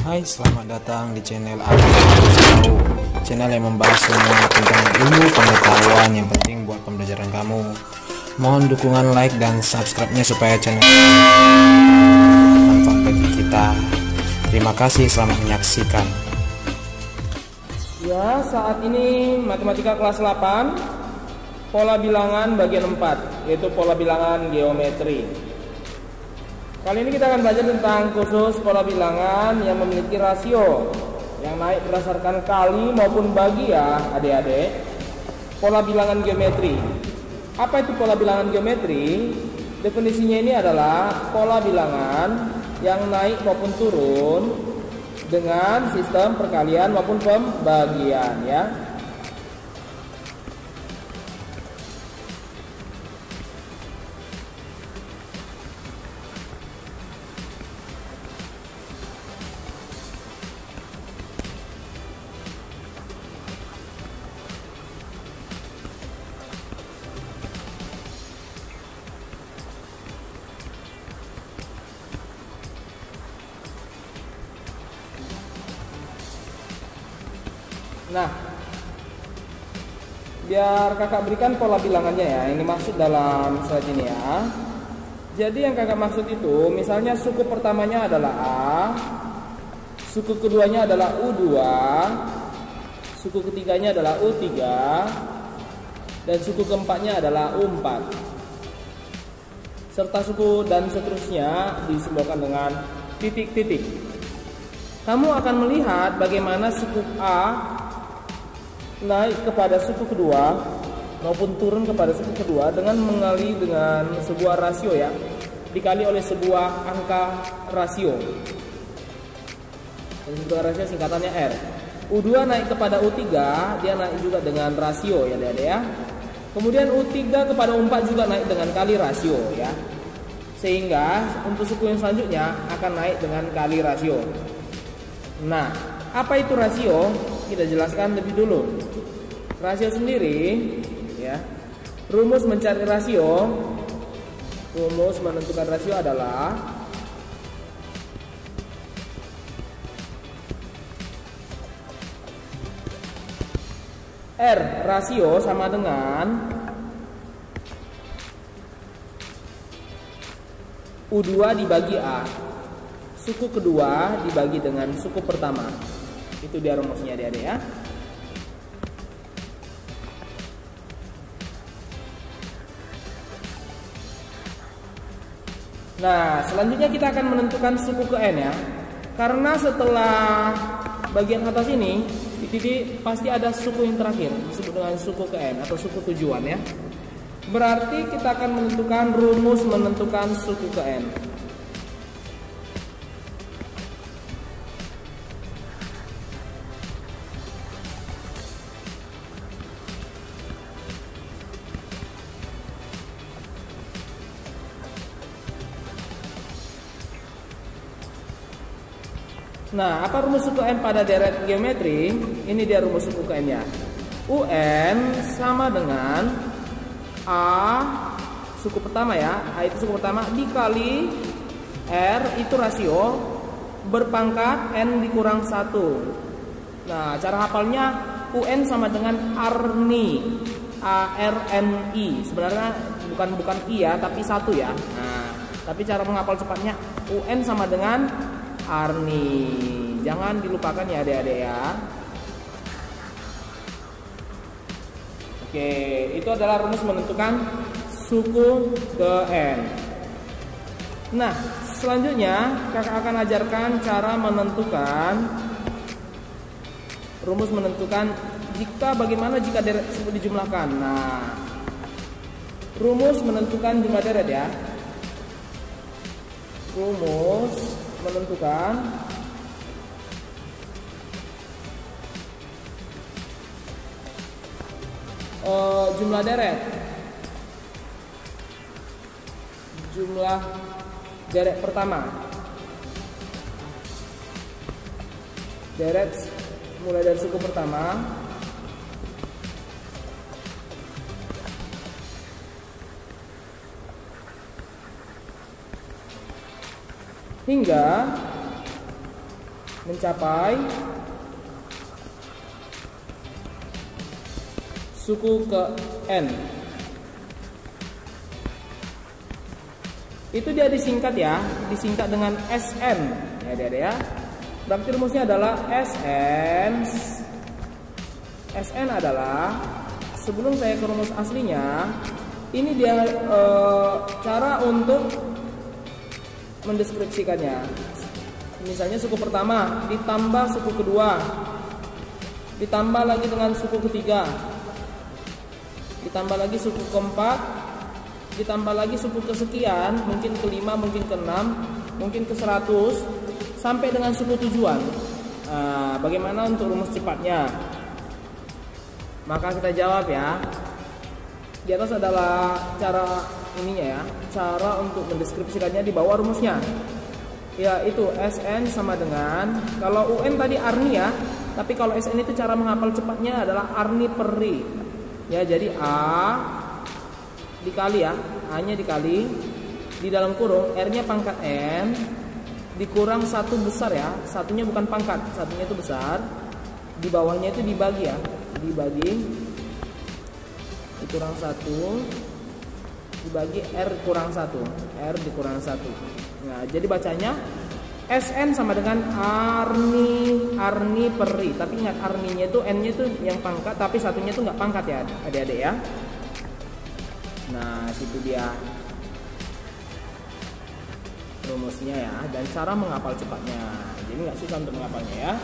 Hai, selamat datang di channel Aku Harus Tahu, channel yang membahas semua tentang ilmu pengetahuan yang penting buat pembelajaran kamu. Mohon dukungan like dan subscribe-nya supaya channel manfaat bagi kita. Terima kasih, selamat menyaksikan. Ya, saat ini matematika kelas 8, pola bilangan bagian 4, yaitu pola bilangan geometri. Kali ini kita akan belajar tentang khusus pola bilangan yang memiliki rasio yang naik berdasarkan kali maupun bagi, ya adik-adik. Pola bilangan geometri. Apa itu pola bilangan geometri? Definisinya ini adalah pola bilangan yang naik maupun turun dengan sistem perkalian maupun pembagian, ya. Nah, biar kakak berikan pola bilangannya ya. Ini masuk dalam slide ini ya. Jadi yang kakak maksud itu, misalnya suku pertamanya adalah A, suku keduanya adalah U2, suku ketiganya adalah U3, dan suku keempatnya adalah U4. Serta suku dan seterusnya disimbolkan dengan titik-titik. Kamu akan melihat bagaimana suku A naik kepada suku kedua maupun turun kepada suku kedua dengan mengali dengan sebuah rasio, ya, dikali oleh sebuah angka rasio. Dan sebuah rasio singkatannya R. U2 naik kepada U3, dia naik juga dengan rasio, ya adik-adik ya. Kemudian U3 kepada U4 juga naik dengan kali rasio, ya. Sehingga untuk suku yang selanjutnya akan naik dengan kali rasio. Nah, apa itu rasio? Kita jelaskan lebih dulu. Rasio sendiri, ya. Rumus mencari rasio, rumus menentukan rasio adalah R rasio sama dengan U2 dibagi A. Suku kedua dibagi dengan suku pertama. Itu dia rumusnya, adik-adik ya. Nah, selanjutnya kita akan menentukan suku ke N, ya. Karena setelah bagian atas ini, di titik pasti ada suku yang terakhir, disebut dengan suku ke N atau suku tujuan, ya. Berarti kita akan menentukan rumus menentukan suku ke N. Nah, apa rumus suku N pada deret geometri? Ini dia rumus suku ke N-nya. UN sama dengan A suku pertama, ya. A itu suku pertama dikali R itu rasio berpangkat N dikurang 1. Nah, cara hafalnya UN sama dengan ARNI. ARNI. Sebenarnya bukan I ya, tapi 1 ya. Nah, tapi cara menghafal cepatnya UN sama dengan Arni. Jangan dilupakan ya adik-adik ya. Oke, itu adalah rumus menentukan suku ke N. Nah, selanjutnya kakak akan ajarkan cara menentukan rumus menentukan bagaimana jika deret tersebut dijumlahkan. Nah, rumus menentukan jumlah deret, ya. Rumus menentukan jumlah deret. Jumlah deret pertama. Deret mulai dari suku pertama hingga mencapai suku ke N. Itu dia disingkat ya, disingkat dengan Sn ya adik-adik ya. Berarti rumusnya adalah Sn adalah, sebelum saya ke rumus aslinya, ini dia cara untuk mendeskripsikannya. Misalnya suku pertama ditambah suku kedua, ditambah lagi dengan suku ketiga, ditambah lagi suku keempat, ditambah lagi suku kesekian, mungkin kelima, mungkin keenam, mungkin ke 100, sampai dengan suku tujuan. Bagaimana untuk rumus cepatnya? Maka kita jawab ya. Di atas adalah cara ininya ya, cara untuk mendeskripsikannya di bawah rumusnya. Ya itu Sn sama dengan, kalau UN tadi Arni ya, tapi kalau Sn itu cara menghafal cepatnya adalah Arni per Ri. Ya jadi A dikali ya, A-nya dikali, di dalam kurung R-nya pangkat N, dikurang 1 besar ya, satunya bukan pangkat, satunya itu besar, di bawahnya itu dibagi ya, dibagi, dikurang 1, dibagi R kurang 1, R dikurang 1. Nah jadi bacanya Sn sama dengan Arni per Ri. Tapi ingat Arninya itu N-nya itu yang pangkat, tapi satunya itu nggak pangkat ya adik-adik ya. Nah situ dia rumusnya ya, dan cara menghafal cepatnya. Jadi nggak susah untuk menghafalnya ya.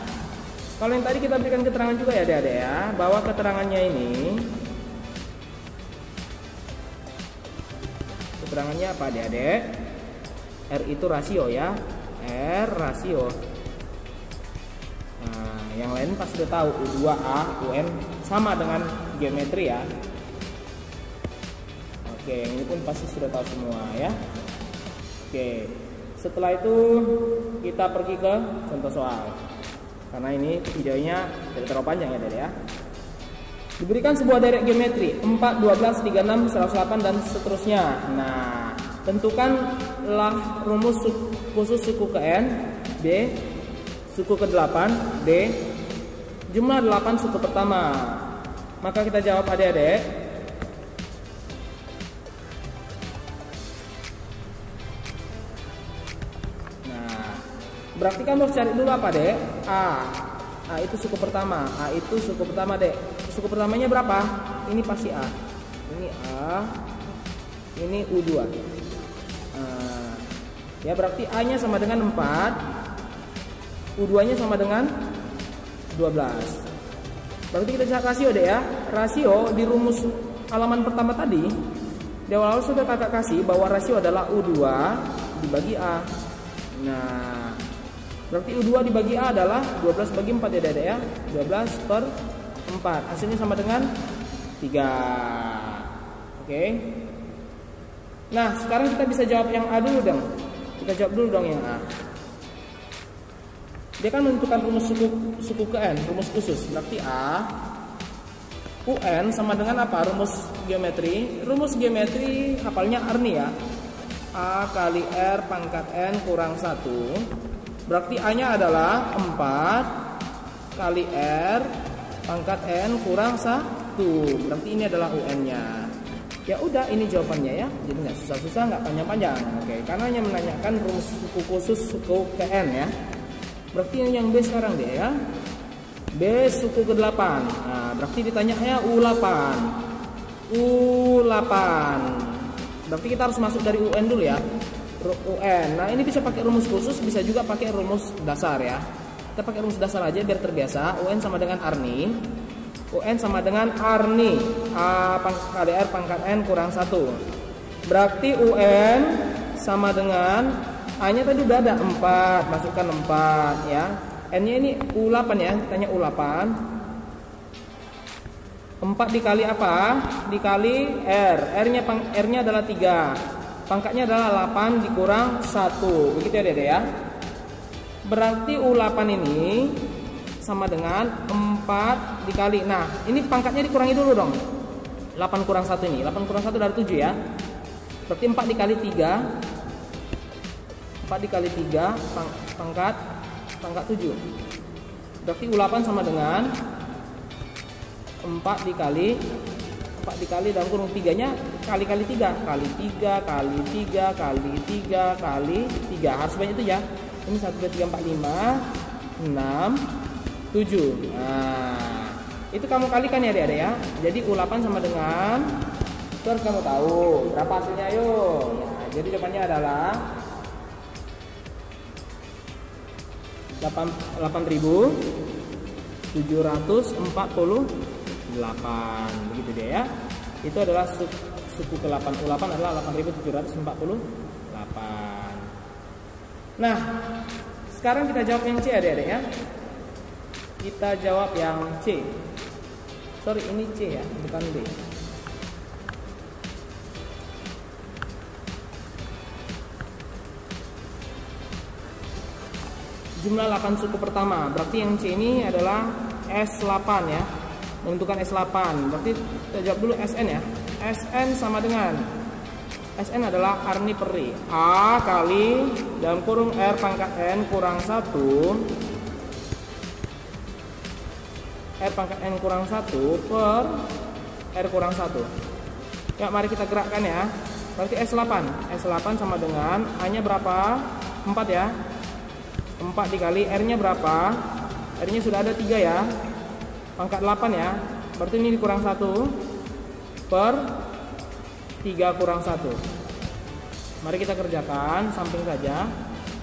Kalau yang tadi kita berikan keterangan juga ya adik-adik ya, bahwa keterangannya ini, keterangannya apa adik-adik? R itu rasio ya, R rasio. Nah yang lain pasti sudah tahu, U2A, UN sama dengan geometri ya. Oke, ini pun pasti sudah tahu semua ya. Oke, setelah itu kita pergi ke contoh soal. Karena ini videonya tidak terlalu panjang ya Dede ya. Diberikan sebuah derek geometri 4, 12, 36, 108 dan seterusnya. Nah, tentukanlah rumus khusus suku ke N, B, suku ke 8, D, jumlah 8 suku pertama. Maka kita jawab adik-adik. Berarti kamu harus cari dulu apa dek? A itu suku pertama. A itu suku pertama dek. Suku pertamanya berapa? Ini pasti A. Ini A. Ini U2. Ya berarti A nya sama dengan 4, U2 nya sama dengan 12. Berarti kita cari rasio dek ya. Rasio di rumus halaman pertama tadi, di awal sudah kakak kasih bahwa rasio adalah U2 dibagi A. Nah berarti U2 dibagi A adalah 12 bagi 4 ya Dede ya. 12 per 4. Hasilnya sama dengan 3. Oke. Nah sekarang kita bisa jawab yang A dulu dong. Kita jawab dulu dong yang A. Dia kan menentukan rumus suku ke N, rumus khusus. Berarti A UN sama dengan apa? Rumus geometri. Rumus geometri hafalnya Arni ya. A kali R pangkat N kurang 1. Berarti A-nya adalah 4 kali R pangkat N kurang 1. Berarti ini adalah UN-nya. Ya udah, ini jawabannya ya. Jadi nggak susah-susah, nggak panjang-panjang. Oke, karena hanya menanyakan rumus suku khusus suku ke N ya. Berarti yang B sekarang deh ya. B suku ke-8. Nah, berarti ditanyanya U8. U8. Berarti kita harus masuk dari UN dulu ya. UN. Nah ini bisa pakai rumus khusus, bisa juga pakai rumus dasar ya. Kita pakai rumus dasar aja biar terbiasa. UN sama dengan Arni. UN sama dengan Arni. A kali R pangkat N kurang 1. Berarti UN sama dengan A-nya tadi udah ada 4, masukkan 4 ya. N-nya ini U8 ya, tanya U8. 4 dikali apa? Dikali R. R-nya adalah 3. Pangkatnya adalah 8 dikurang 1. Begitu ya Dede ya. Berarti U8 ini sama dengan 4 dikali. Nah, ini pangkatnya dikurangi dulu dong. 8 kurang 1 ini. 8 kurang 1 dari 7 ya. Berarti 4 dikali 3. 4 dikali 3 pangkat pangkat 7. Berarti U8 sama dengan 4 dikali dalam kurung 3-nya kali 3 kali 3 kali 3 kali 3 kali 3. Harus banyak itu ya. Ini 1 2 3 4 5 6 7. Nah, itu kamu kalikan ya adik-adik ya. Jadi U8 sama dengan, itu harus kamu tahu berapa hasilnya, ayo ya. Jadi jawabannya adalah 8.748, begitu deh ya. Itu adalah suku ke-8. U8 adalah 8.748. Nah, sekarang kita jawab yang C adik-adik ya. Kita jawab yang C. Sorry, ini C ya, bukan D. Jumlah 8 suku pertama. Berarti yang C ini adalah S8 ya. Menentukan S8. Berarti kita jawab dulu SN ya. SN sama dengan, SN adalah Arniperi. A kali dalam kurung R pangkat N kurang 1. R pangkat N kurang 1 per R kurang 1. Ya, mari kita gerakkan ya. Berarti S8. S8 sama dengan A-nya berapa? 4 ya. 4 dikali R-nya berapa? R-nya sudah ada 3 ya. Pangkat 8 ya. Berarti ini dikurang 1 per 3 kurang 1. Mari kita kerjakan samping saja.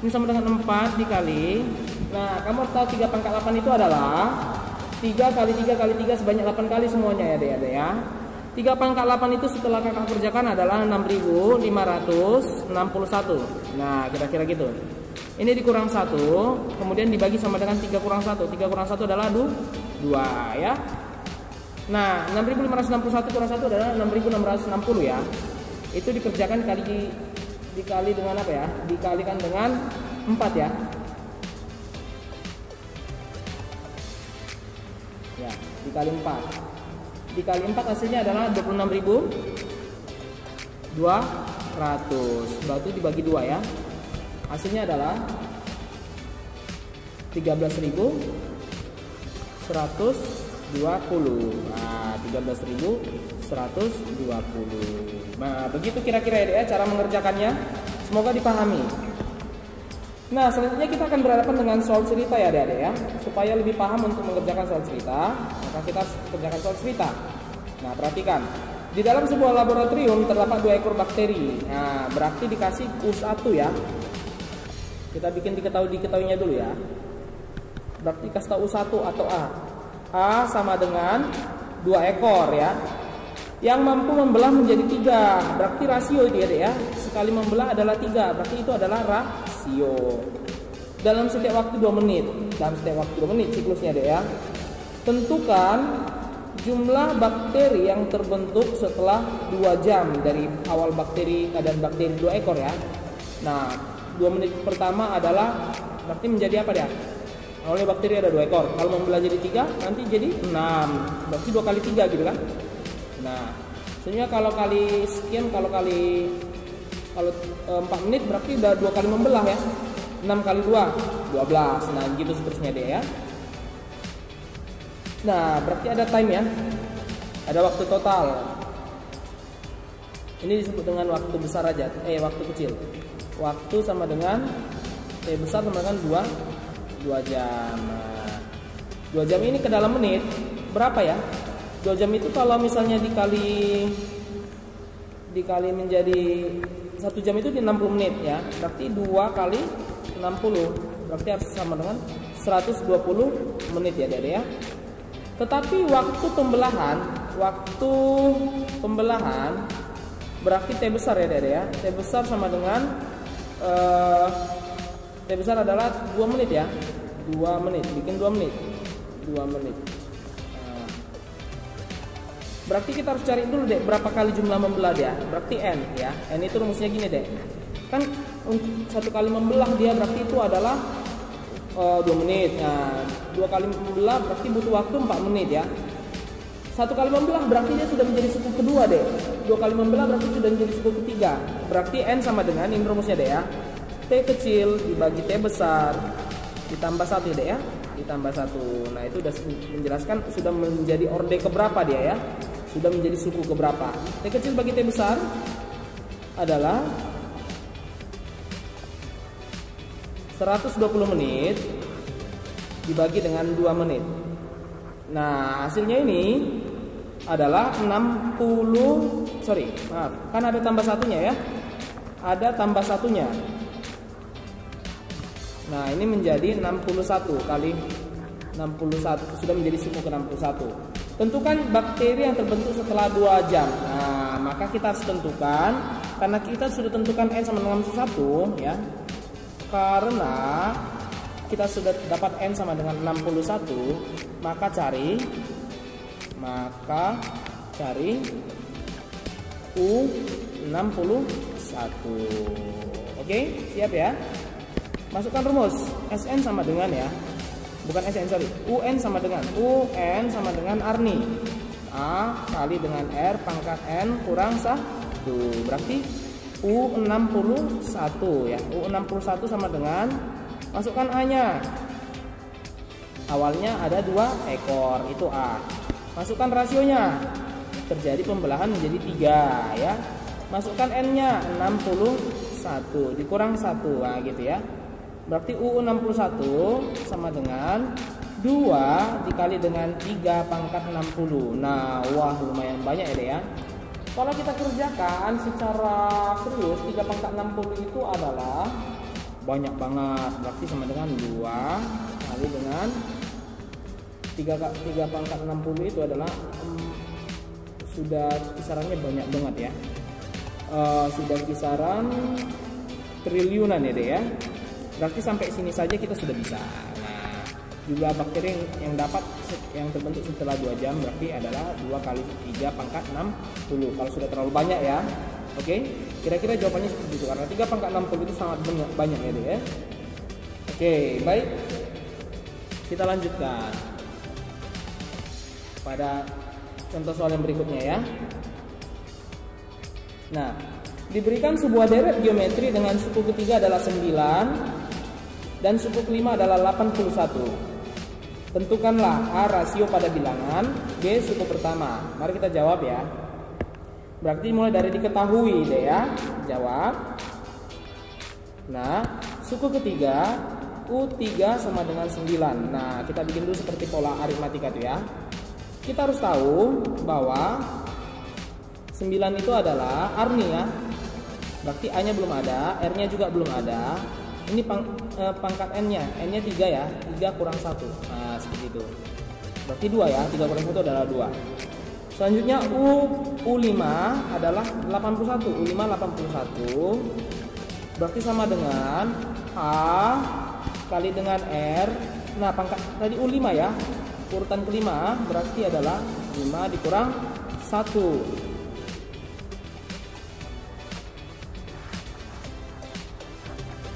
Ini sama dengan 4 dikali. Nah, kamu harus tahu 3 pangkat 8 itu adalah 3 kali 3 kali 3 sebanyak 8 kali semuanya ya adik-adik ya. 3 pangkat 8 itu setelah kakak kerjakan adalah 6.561. Nah, kira-kira gitu. Ini dikurang 1, kemudian dibagi sama dengan 3 kurang 1. 3 kurang 1 adalah 2 ya. Nah, 6.561 kurang 1 adalah 6.660 ya. Itu dikerjakan dikali dengan apa ya? Dikalikan dengan 4 ya. Ya, dikali 4. Dikali 4 hasilnya adalah 26.200. Berarti dibagi 2 ya. Hasilnya adalah 13.120. Nah, 13.120. Nah, begitu kira-kira ya cara mengerjakannya. Semoga dipahami. Nah, selanjutnya kita akan berhadapan dengan soal cerita ya adik-adik ya. Supaya lebih paham untuk mengerjakan soal cerita, maka kita harus kerjakan soal cerita. Nah, perhatikan. Di dalam sebuah laboratorium terdapat 2 ekor bakteri. Nah, berarti dikasih U1 ya. Kita bikin diketahuinya dulu ya. Berarti kasih tahu U1 atau A. A sama dengan 2 ekor ya. Yang mampu membelah menjadi 3. Berarti rasio itu ya. Sekali membelah adalah 3. Berarti itu adalah rasio. Dalam setiap waktu 2 menit. Dalam setiap waktu 2 menit siklusnya deh ya. Tentukan jumlah bakteri yang terbentuk setelah 2 jam dari awal keadaan bakteri 2 ekor ya. Nah, 2 menit pertama adalah berarti menjadi apa dia? Awalnya bakteri ada 2 ekor. Kalau membelah jadi 3, nanti jadi 6. Berarti 2 kali 3 gitu kan? Nah, sebenarnya kalau kali sekian, kalau 4 menit berarti udah 2 kali membelah ya. 6 kali 2, 12. Nah, gitu seterusnya deh ya. Nah, berarti ada time ya. Ada waktu total. Ini disebut dengan waktu besar aja, waktu kecil. Waktu sama dengan besar sama dengan 2 jam. Nah, 2 jam ini ke dalam menit berapa ya? 2 jam itu kalau misalnya dikali menjadi 1 jam itu di 60 menit ya. Berarti 2 kali 60. Berarti harus sama dengan 120 menit ya Dede ya. Tetapi waktu pembelahan berarti T besar ya Dede ya. T besar sama dengan T besar adalah 2 menit ya. 2 menit, bikin 2 menit. 2 menit. Nah, berarti kita harus cari dulu deh berapa kali jumlah membelah dia. Berarti N ya. N itu rumusnya gini deh. Kan untuk 1 kali membelah dia berarti itu adalah 2 menit. Nah, 2 kali membelah berarti butuh waktu 4 menit ya. 1 kali membelah berarti dia sudah menjadi suku kedua deh. 2 kali membelah berarti sudah menjadi suku ketiga. Berarti N sama dengan, ini rumusnya deh ya, T kecil dibagi T besar ditambah 1 deh ya, ditambah 1. Nah itu sudah menjelaskan sudah menjadi orde keberapa dia ya, sudah menjadi suku keberapa. T kecil bagi T besar adalah 120 menit dibagi dengan 2 menit. Nah hasilnya ini adalah 60, kan ada tambah satunya ya, ada tambah satunya. Nah ini menjadi 61 kali 61, sudah menjadi suku ke-61. Tentukan bakteri yang terbentuk setelah 2 jam. Nah maka kita harus tentukan, karena kita sudah tentukan N sama dengan 61 ya, karena kita sudah dapat N sama dengan 61, maka cari U61. Oke, siap ya. Masukkan rumus. Sn sama dengan ya, bukan Sn, UN sama dengan Arni. A kali dengan R pangkat N kurang 1. Berarti U61 ya. U61 sama dengan, masukkan A-nya. Awalnya ada 2 ekor, itu A. Masukkan rasionya. Terjadi pembelahan menjadi 3 ya. Masukkan N-nya 61 dikurang 1. Nah, gitu ya. Berarti U61 sama dengan 2 dikali dengan 3 pangkat 60. Nah, wah lumayan banyak ya deh ya. Kalau kita kerjakan secara serius, 3 pangkat 60 itu adalah banyak banget. Berarti sama dengan 2 kali dengan 3 pangkat 60 itu adalah sudah kisarannya banyak banget ya. Sudah kisaran triliunan ya deh ya. Berarti sampai sini saja kita sudah bisa. Nah, jumlah bakteri yang terbentuk setelah 2 jam berarti adalah 2 kali 3 pangkat 60. Kalau sudah terlalu banyak ya. Oke, kira-kira jawabannya seperti itu, karena 3 pangkat 60 itu sangat banyak ya deh ya. Oke, baik. Kita lanjutkan pada contoh soal yang berikutnya ya. Nah, diberikan sebuah deret geometri dengan suku ketiga adalah 9 dan suku kelima adalah 81. Tentukanlah A rasio pada bilangan, B suku pertama. Mari kita jawab ya. Berarti mulai dari diketahui deh ya, jawab. Nah, suku ketiga U3 sama dengan 9. Nah, kita bikin dulu seperti pola aritmatika tuh ya. Kita harus tahu bahwa 9 itu adalah Arni ya. Berarti A-nya belum ada, R-nya juga belum ada. Ini pangkat N-nya, N-nya 3 ya, 3 kurang 1. Nah, seperti itu. Berarti 2 ya, 3 kurang 1 adalah 2. Selanjutnya U5 adalah 81. U5 81. Berarti sama dengan A kali dengan R. Nah, pangkat tadi U5 ya. Urutan kelima berarti adalah 5 dikurang 1.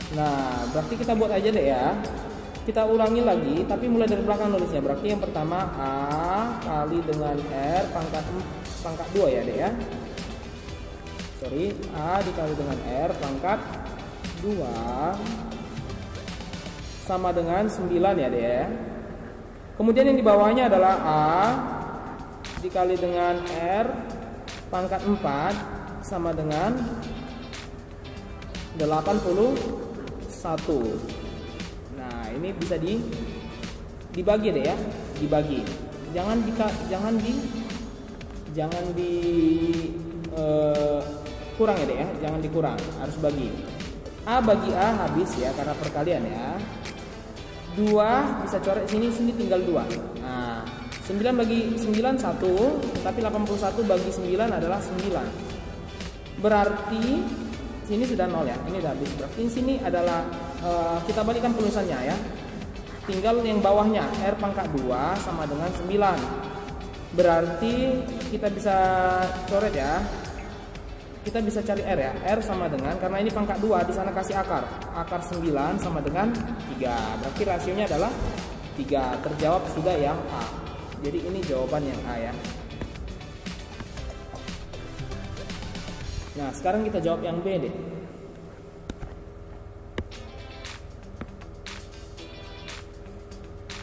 Nah, berarti kita buat aja deh ya. Kita ulangi lagi, tapi mulai dari belakang nulisnya. Berarti yang pertama A kali dengan R pangkat 2 ya deh ya. A dikali dengan R pangkat 2 sama dengan 9 ya deh ya. Kemudian yang di bawahnya adalah A dikali dengan R pangkat 4 sama dengan 81. Nah, ini bisa dibagi deh ya, dibagi. Jangan kurang ya deh ya, jangan dikurang, harus bagi. A bagi A habis ya karena perkalian ya. 2 bisa coret sini tinggal 2. Nah, 9 bagi 9 1, tapi 81 bagi 9 adalah 9. Berarti sini sudah 0 ya, ini udah habis. Berarti sini adalah kita balikkan penulisannya ya. Tinggal yang bawahnya R pangkat 2 sama dengan 9. Berarti kita bisa coret ya. Kita bisa cari R ya. R sama dengan, karena ini pangkat 2, di sana kasih akar. Akar 9 sama dengan 3. Berarti rasionya adalah 3. Terjawab sudah yang A. Jadi ini jawaban yang A ya. Nah, sekarang kita jawab yang B deh.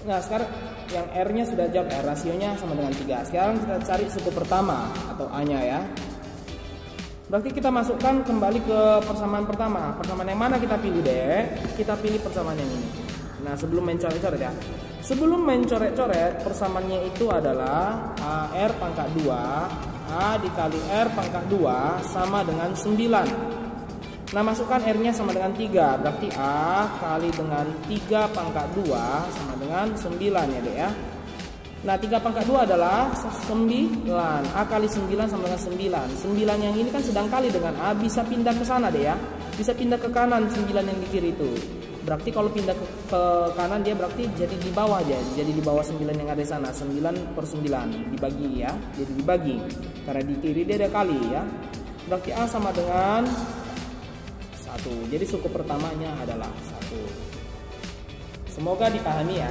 Nah sekarang yang R-nya sudah jawab, rasionya sama dengan 3. Sekarang kita cari suku pertama atau A-nya ya. Berarti kita masukkan kembali ke persamaan pertama. Persamaan yang mana kita pilih deh? Kita pilih persamaan yang ini. Nah sebelum mencoret-coret ya. Sebelum mencoret-coret, persamaannya itu adalah R pangkat 2 A dikali R pangkat 2 sama dengan 9. Nah masukkan R-nya sama dengan 3. Berarti A kali dengan 3 pangkat 2 sama dengan 9 ya dek ya. Nah 3 pangkat 2 adalah 9. A kali 9 sama dengan 9. 9 yang ini kan sedang kali dengan A, bisa pindah ke sana deh ya. Bisa pindah ke kanan 9 yang di kiri itu. Berarti kalau pindah ke kanan dia berarti jadi di bawah aja. Jadi di bawah 9 yang ada di sana. 9/9 dibagi ya. Jadi dibagi. Karena di kiri dia ada kali ya. Berarti A sama dengan 1. Jadi suku pertamanya adalah 1. Semoga dipahami ya.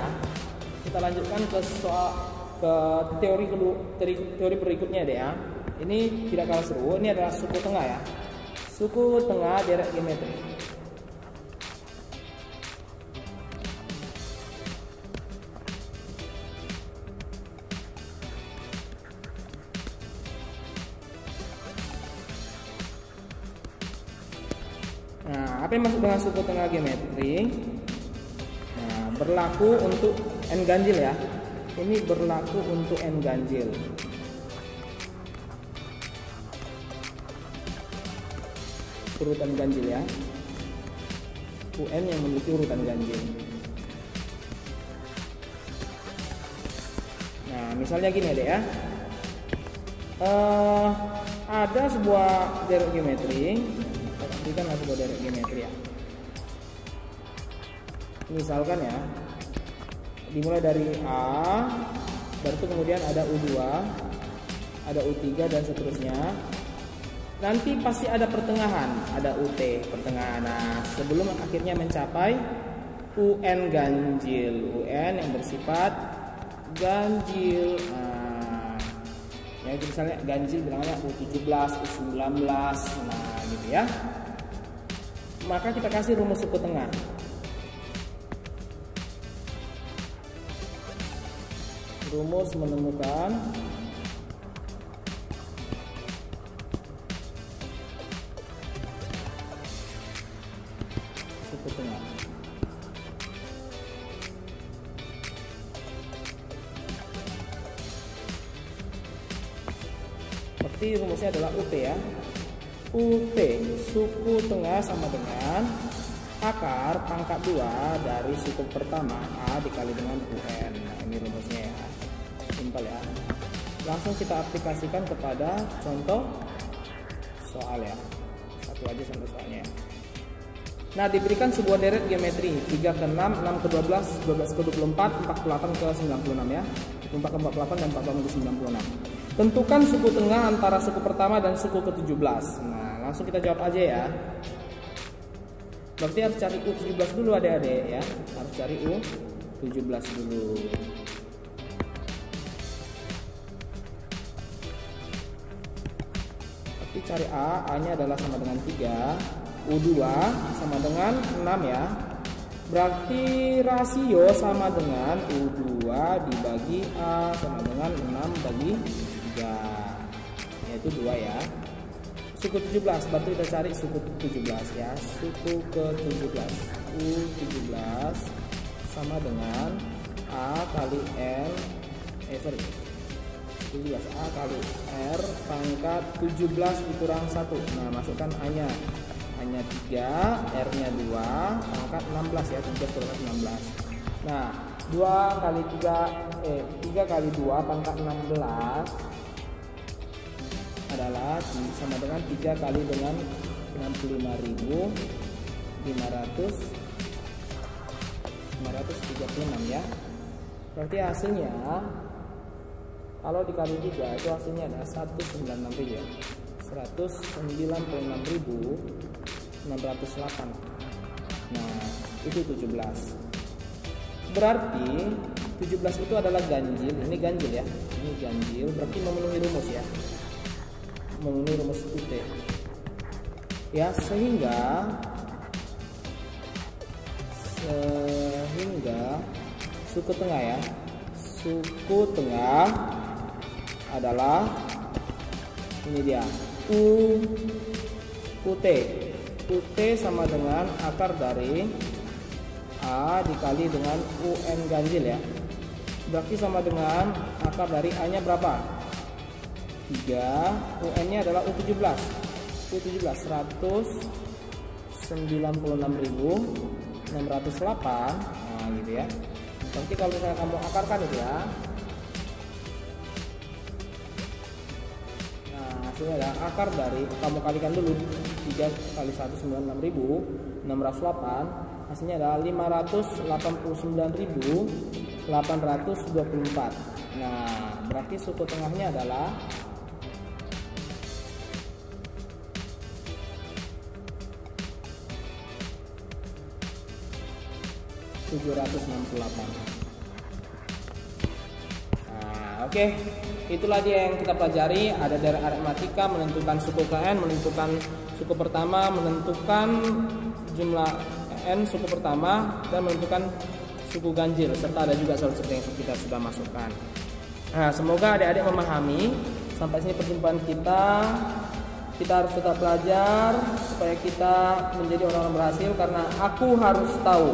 Kita lanjutkan ke teori berikutnya deh ya. Ini tidak kalah seru. Ini adalah suku tengah ya. Suku tengah deret geometri. Nah, apa yang masuk dengan suku tengah geometri? Nah, berlaku untuk n ganjil ya. Ini berlaku untuk n ganjil. Urutan ganjil ya. UN yang memiliki urutan ganjil. Nah, misalnya gini deh ya. Ada sebuah deret geometri. Kita kan sebuah deret geometri ya. Misalkan ya, dimulai dari A, baru itu kemudian ada U2, ada U3 dan seterusnya. Nanti pasti ada pertengahan, ada UT pertengahan. Nah, sebelum akhirnya mencapai UN ganjil, UN yang bersifat ganjil. Nah, ya misalnya ganjil bilangnya U17, U19, nah gitu ya. Maka kita kasih rumus suku tengah. Rumus menemukan suku tengah. Berarti rumusnya adalah UT ya. UT suku tengah sama dengan akar pangkat 2 dari suku pertama A dikali dengan UN. Nah, ini rumusnya ya. Simpel ya. Langsung kita aplikasikan kepada contoh soal ya. Satu aja contoh soalnya ya. Nah, diberikan sebuah deret geometri 3 ke 6, 6 ke 12, 12 ke 24, 48 ke 96 ya. 24 ke 48 dan 48 ke 96. Tentukan suku tengah antara suku pertama dan suku ke-17. Nah, langsung kita jawab aja ya. Berarti harus cari U17 dulu adik-adik ya. Harus cari U17 dulu. Berarti cari A-nya adalah sama dengan 3, U2 sama dengan 6 ya. Berarti rasio sama dengan U2 dibagi A sama dengan 6 bagi 3, yaitu 2 ya. Suku 17, berarti kita cari suku 17 ya. Suku ke-17 U17 sama dengan A kali R 17 A kali R pangkat 17 dikurang 1. Nah, masukkan A-nya. A-nya 3, R-nya 2, pangkat 16 ya. 17 kurang 16. Nah, 3 kali 2 pangkat 16 adalah sama dengan 3 kali dengan 65.536 ya. Berarti hasilnya kalau dikali 3 itu hasilnya adalah 196.000 ya. 196.608. Nah, itu 17. Berarti 17 itu adalah ganjil. Ini ganjil ya. Ini ganjil berarti memenuhi rumus ya. Memenuhi rumus UT. Ya, sehingga suku tengah ya. Suku tengah adalah ini dia, UT. UT sama dengan akar dari A dikali dengan UN ganjil ya. Berarti sama dengan akar dari A-nya berapa? 3. UN-nya adalah U17. U17 196.608. Nah, gitu ya. Nanti kalau misalnya kamu akarkan itu ya. Nah, hasilnya adalah akar dari, kamu kalikan dulu 3 kali 196.608, hasilnya adalah 589.824. Nah, berarti suku tengahnya adalah 768. Nah, oke. Itulah dia yang kita pelajari. Ada dari aritmatika, menentukan suku KN, menentukan suku pertama, menentukan jumlah N suku pertama, dan menentukan suku ganjil, serta ada juga soal seperti yang kita sudah masukkan. Nah, semoga adik-adik memahami. Sampai sini perjumpaan kita. Kita harus tetap belajar supaya kita menjadi orang-orang berhasil, karena aku harus tahu